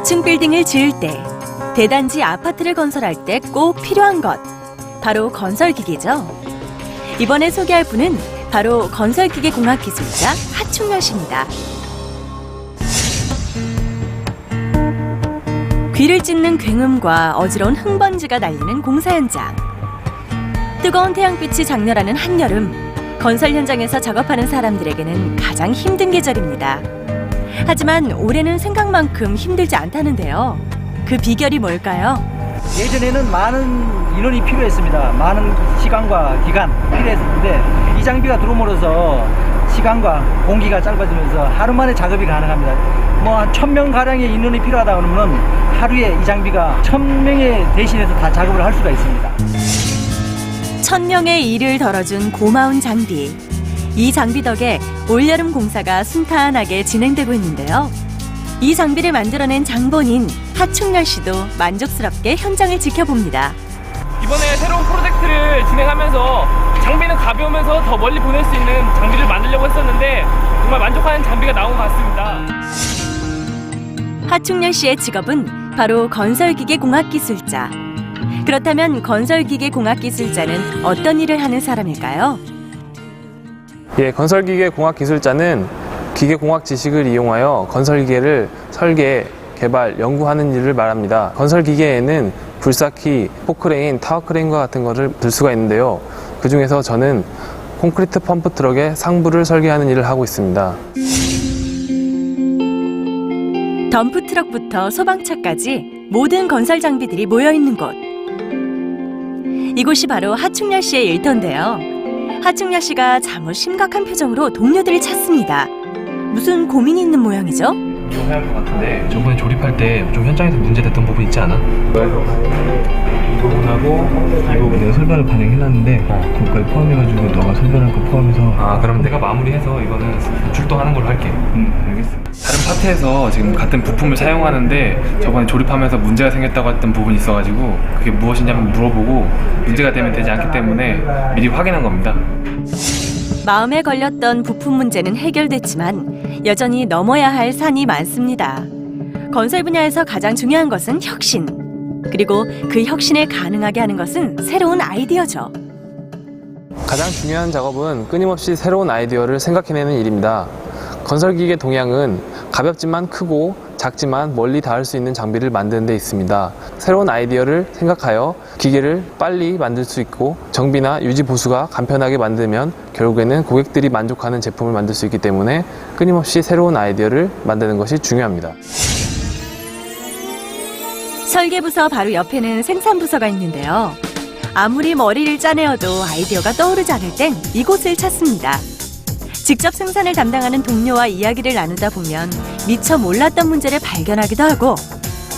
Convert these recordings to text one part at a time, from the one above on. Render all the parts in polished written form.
고층 빌딩을 지을 때, 대단지 아파트를 건설할 때 꼭 필요한 것, 바로 건설기계죠. 이번에 소개할 분은 바로 건설기계공학기술자 하충렬 씨입니다. 귀를 찢는 굉음과 어지러운 흙먼지가 날리는 공사 현장. 뜨거운 태양빛이 장렬하는 한여름, 건설 현장에서 작업하는 사람들에게는 가장 힘든 계절입니다. 하지만 올해는 생각만큼 힘들지 않다는데요. 그 비결이 뭘까요? 예전에는 많은 인원이 필요했습니다. 많은 시간과 기간 필요했는데 이 장비가 들어옴으로써 시간과 공기가 짧아지면서 하루 만에 작업이 가능합니다. 한 1000명 가량의 인원이 필요하다 그러면 하루에 이 장비가 1000명의 대신해서 다 작업을 할 수가 있습니다. 1000명의 일을 덜어준 고마운 장비. 이 장비 덕에 올여름 공사가 순탄하게 진행되고 있는데요. 이 장비를 만들어낸 장본인 하충렬 씨도 만족스럽게 현장을 지켜봅니다. 이번에 새로운 프로젝트를 진행하면서 장비는 가벼우면서 더 멀리 보낼 수 있는 장비를 만들려고 했었는데 정말 만족하는 장비가 나온 것 같습니다. 하충렬 씨의 직업은 바로 건설기계공학기술자. 그렇다면 건설기계공학기술자는 어떤 일을 하는 사람일까요? 건설기계공학기술자는 기계공학 지식을 이용하여 건설기계를 설계, 개발, 연구하는 일을 말합니다. 건설기계에는 불사키, 포크레인, 타워크레인과 같은 것을 들 수가 있는데요. 그 중에서 저는 콘크리트 펌프 트럭의 상부를 설계하는 일을 하고 있습니다. 덤프트럭부터 소방차까지 모든 건설 장비들이 모여있는 곳. 이곳이 바로 하충렬 씨의 일터인데요. 하충렬 씨가 잠옷 심각한 표정으로 동료들을 찾습니다. 무슨 고민이 있는 모양이죠? 좀 해야 할 것 같은데 저번에 조립할 때 좀 현장에서 문제됐던 부분 있지 않아? 이 부분하고 이 부분 내가 설계를 반영해놨는데 그것까지 포함해가지고 너가 설계할 거 포함해서 그럼 내가 마무리해서 이거는 출동하는 걸로 할게. 알겠어. 다른 파트에서 지금 같은 부품을 사용하는데 저번에 조립하면서 문제가 생겼다고 했던 부분이 있어가지고 그게 무엇이냐면 물어보고 문제가 되면 되지 않기 때문에 미리 확인한 겁니다. 마음에 걸렸던 부품 문제는 해결됐지만 여전히 넘어야 할 산이 많습니다. 건설 분야에서 가장 중요한 것은 혁신. 그리고 그 혁신을 가능하게 하는 것은 새로운 아이디어죠. 가장 중요한 작업은 끊임없이 새로운 아이디어를 생각해내는 일입니다. 건설기계 동향은 가볍지만 크고 작지만 멀리 닿을 수 있는 장비를 만드는 데 있습니다. 새로운 아이디어를 생각하여 기계를 빨리 만들 수 있고 정비나 유지 보수가 간편하게 만들면 결국에는 고객들이 만족하는 제품을 만들 수 있기 때문에 끊임없이 새로운 아이디어를 만드는 것이 중요합니다. 설계부서 바로 옆에는 생산부서가 있는데요. 아무리 머리를 짜내어도 아이디어가 떠오르지 않을 땐 이곳을 찾습니다. 직접 생산을 담당하는 동료와 이야기를 나누다 보면 미처 몰랐던 문제를 발견하기도 하고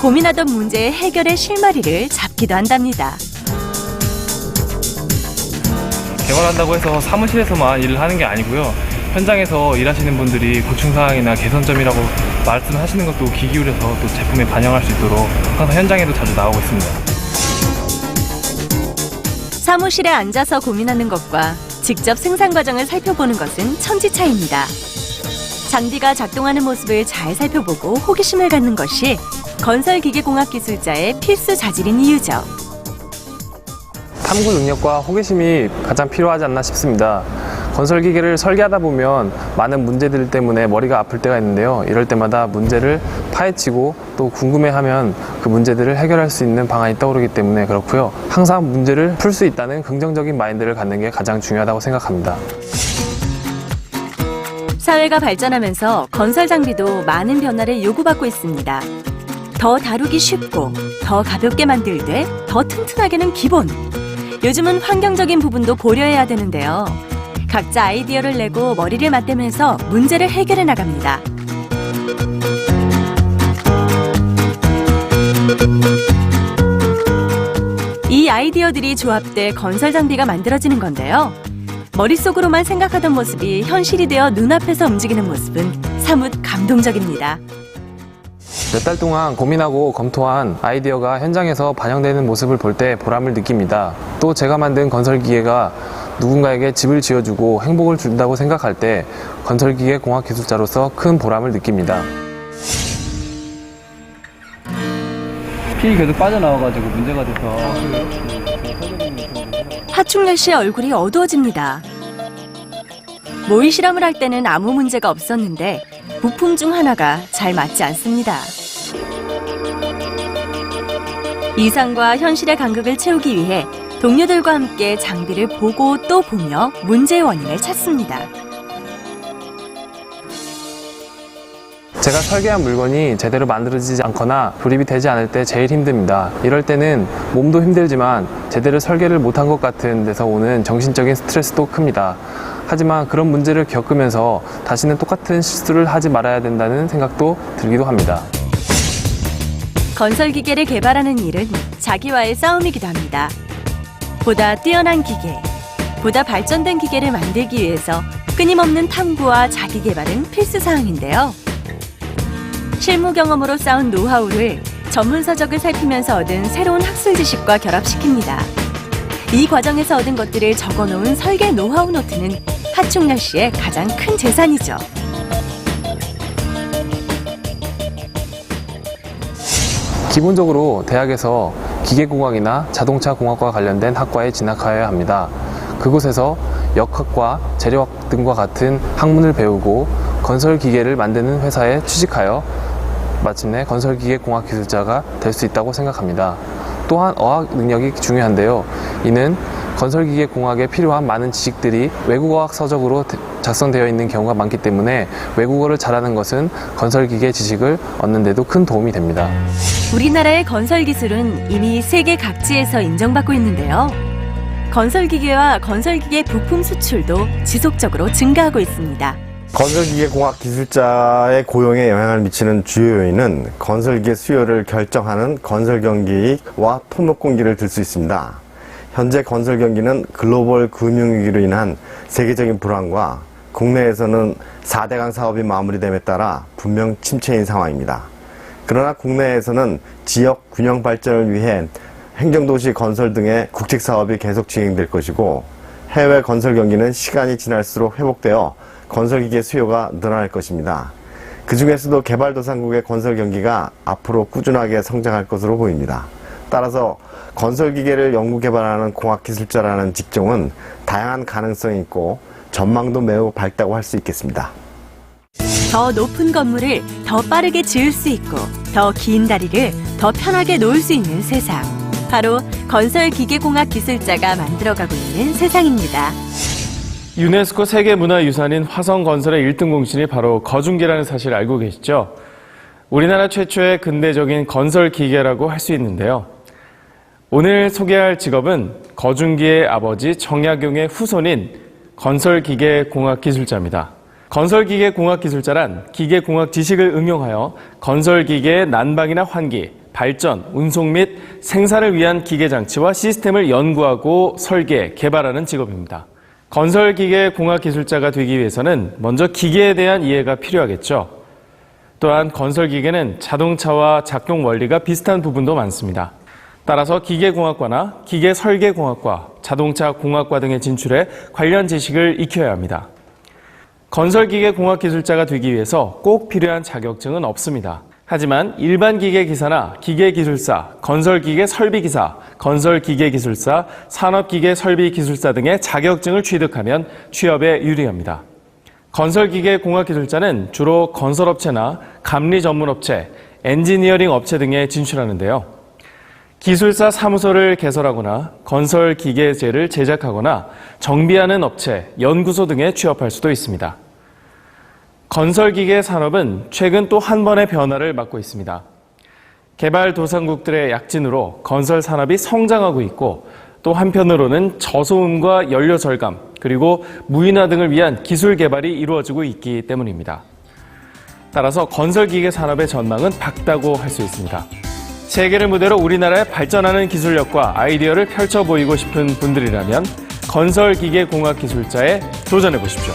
고민하던 문제의 해결의 실마리를 잡기도 한답니다. 개발한다고 해서 사무실에서만 일을 하는 게 아니고요. 현장에서 일하시는 분들이 고충사항이나 개선점이라고 말씀하시는 것도 귀 기울여서 또 제품에 반영할 수 있도록 항상 현장에도 자주 나오고 있습니다. 사무실에 앉아서 고민하는 것과 직접 생산 과정을 살펴보는 것은 천지차이입니다. 장비가 작동하는 모습을 잘 살펴보고 호기심을 갖는 것이 건설기계공학기술자의 필수 자질인 이유죠. 탐구 능력과 호기심이 가장 필요하지 않나 싶습니다. 건설기계를 설계하다 보면 많은 문제들 때문에 머리가 아플 때가 있는데요. 이럴 때마다 문제를 파헤치고 또 궁금해하면 그 문제들을 해결할 수 있는 방안이 떠오르기 때문에 그렇고요. 항상 문제를 풀 수 있다는 긍정적인 마인드를 갖는 게 가장 중요하다고 생각합니다. 사회가 발전하면서 건설 장비도 많은 변화를 요구받고 있습니다. 더 다루기 쉽고 더 가볍게 만들되 더 튼튼하게는 기본. 요즘은 환경적인 부분도 고려해야 되는데요. 각자 아이디어를 내고 머리를 맞대면서 문제를 해결해 나갑니다. 이 아이디어들이 조합돼 건설 장비가 만들어지는 건데요. 머릿속으로만 생각하던 모습이 현실이 되어 눈앞에서 움직이는 모습은 사뭇 감동적입니다. 몇 달 동안 고민하고 검토한 아이디어가 현장에서 반영되는 모습을 볼 때 보람을 느낍니다. 또 제가 만든 건설기계가 누군가에게 집을 지어주고 행복을 준다고 생각할 때 건설기계 공학기술자로서 큰 보람을 느낍니다. 핀이 계속 빠져나와가지고 문제가 돼서. 하충렬 씨의 얼굴이 어두워집니다. 모의 실험을 할 때는 아무 문제가 없었는데 부품 중 하나가 잘 맞지 않습니다. 이상과 현실의 간극을 채우기 위해 동료들과 함께 장비를 보고 또 보며 문제의 원인을 찾습니다. 제가 설계한 물건이 제대로 만들어지지 않거나 조립이 되지 않을 때 제일 힘듭니다. 이럴 때는 몸도 힘들지만 제대로 설계를 못한 것 같은 데서 오는 정신적인 스트레스도 큽니다. 하지만 그런 문제를 겪으면서 다시는 똑같은 실수를 하지 말아야 된다는 생각도 들기도 합니다. 건설 기계를 개발하는 일은 자기와의 싸움이기도 합니다. 보다 뛰어난 기계, 보다 발전된 기계를 만들기 위해서 끊임없는 탐구와 자기 개발은 필수 사항인데요. 실무 경험으로 쌓은 노하우를 전문 서적을 살피면서 얻은 새로운 학술 지식과 결합시킵니다. 이 과정에서 얻은 것들을 적어놓은 설계 노하우 노트는 하충렬 씨의 가장 큰 재산이죠. 기본적으로 대학에서 기계공학이나 자동차공학과 관련된 학과에 진학하여야 합니다. 그곳에서 역학과 재료학 등과 같은 학문을 배우고 건설기계를 만드는 회사에 취직하여 마침내 건설기계공학기술자가 될 수 있다고 생각합니다. 또한 어학 능력이 중요한데요. 이는 건설기계공학에 필요한 많은 지식들이 외국어학 서적으로 작성되어 있는 경우가 많기 때문에 외국어를 잘하는 것은 건설기계 지식을 얻는 데도 큰 도움이 됩니다. 우리나라의 건설 기술은 이미 세계 각지에서 인정받고 있는데요. 건설기계와 건설기계 부품 수출도 지속적으로 증가하고 있습니다. 건설기계공학 기술자의 고용에 영향을 미치는 주요 요인은 건설기계 수요를 결정하는 건설경기와 토목공기를 들 수 있습니다. 현재 건설경기는 글로벌 금융위기로 인한 세계적인 불황과 국내에서는 4대강 사업이 마무리됨에 따라 분명 침체인 상황입니다. 그러나 국내에서는 지역 균형 발전을 위해 행정도시 건설 등의 국책사업이 계속 진행될 것이고 해외 건설 경기는 시간이 지날수록 회복되어 건설기계 수요가 늘어날 것입니다. 그 중에서도 개발도상국의 건설 경기가 앞으로 꾸준하게 성장할 것으로 보입니다. 따라서 건설기계를 연구개발하는 공학기술자라는 직종은 다양한 가능성이 있고 전망도 매우 밝다고 할 수 있겠습니다. 더 높은 건물을 더 빠르게 지을 수 있고 더 긴 다리를 더 편하게 놓을 수 있는 세상. 바로 건설기계공학 기술자가 만들어가고 있는 세상입니다. 유네스코 세계문화유산인 화성건설의 1등 공신이 바로 거중기라는 사실을 알고 계시죠? 우리나라 최초의 근대적인 건설기계라고 할 수 있는데요. 오늘 소개할 직업은 거중기의 아버지 정약용의 후손인 건설기계공학기술자입니다. 건설기계공학기술자란 기계공학 지식을 응용하여 건설기계의 난방이나 환기, 발전, 운송 및 생산을 위한 기계장치와 시스템을 연구하고 설계, 개발하는 직업입니다. 건설기계공학기술자가 되기 위해서는 먼저 기계에 대한 이해가 필요하겠죠. 또한 건설기계는 자동차와 작동 원리가 비슷한 부분도 많습니다. 따라서 기계공학과나 기계설계공학과, 자동차공학과 등에 진출해 관련 지식을 익혀야 합니다. 건설기계공학기술자가 되기 위해서 꼭 필요한 자격증은 없습니다. 하지만 일반 기계기사나 기계기술사, 건설기계설비기사, 건설기계기술사, 산업기계설비기술사 등의 자격증을 취득하면 취업에 유리합니다. 건설기계공학기술자는 주로 건설업체나 감리 전문업체, 엔지니어링 업체 등에 진출하는데요. 기술사 사무소를 개설하거나 건설기계재를 제작하거나 정비하는 업체, 연구소 등에 취업할 수도 있습니다. 건설기계 산업은 최근 또 한 번의 변화를 맞고 있습니다. 개발도상국들의 약진으로 건설 산업이 성장하고 있고 또 한편으로는 저소음과 연료 절감, 그리고 무인화 등을 위한 기술 개발이 이루어지고 있기 때문입니다. 따라서 건설기계 산업의 전망은 밝다고 할 수 있습니다. 세계를 무대로 우리나라의 발전하는 기술력과 아이디어를 펼쳐 보이고 싶은 분들이라면 건설기계공학기술자에 도전해 보십시오.